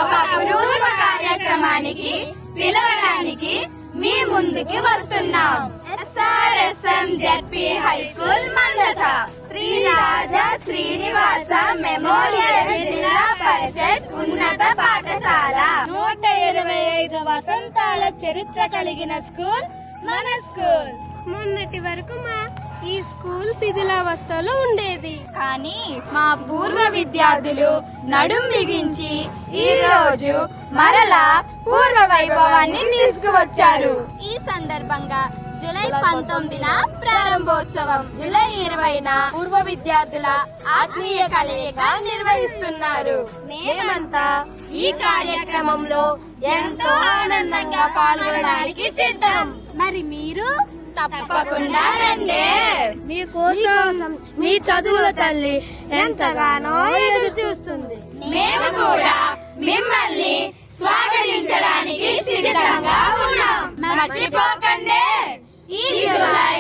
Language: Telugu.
ఒక అపూర్వ కార్యక్రమానికి పిలవడానికి మీ ముందుకి వస్తున్నాం. SRSM ZP high school Mandasa Shri Raja Srinivasa memorial జిల్లా పరిషత్ ఉన్నత పాఠశాల. 125 వసంతాల చరిత్ర కలిగిన స్కూల్ మన స్కూల్. మొన్నటి వరకు ఈ స్కూల్ శిథిలావస్థలో ఉండేది. కానీ మా పూర్వ విద్యార్థులు నడుం బిగించి ఈ రోజు మరలా పూర్వ వైభవాన్ని తీసుకువచ్చారు. ఈ సందర్భంగా జూలై 19న ప్రారంభోత్సవం, జూలై 20న పూర్వ విద్యార్థుల ఆత్మీయ కలయిక నిర్వహిస్తున్నారు. మేమంతా ఈ కార్యక్రమంలో ఎంతో ఆనందంగా పాల్గొనడానికి సిద్ధం. మరి మీరు తప్పకుండా రండి. మీకోసం మీ చదువుల తల్లి ఎంతగానో ఎదురు చూస్తుంది. మేము కూడా మిమ్మల్ని స్వాగతించడానికి సిద్ధంగా ఉన్నాం. మర్చిపోకండి, ఈ జూలై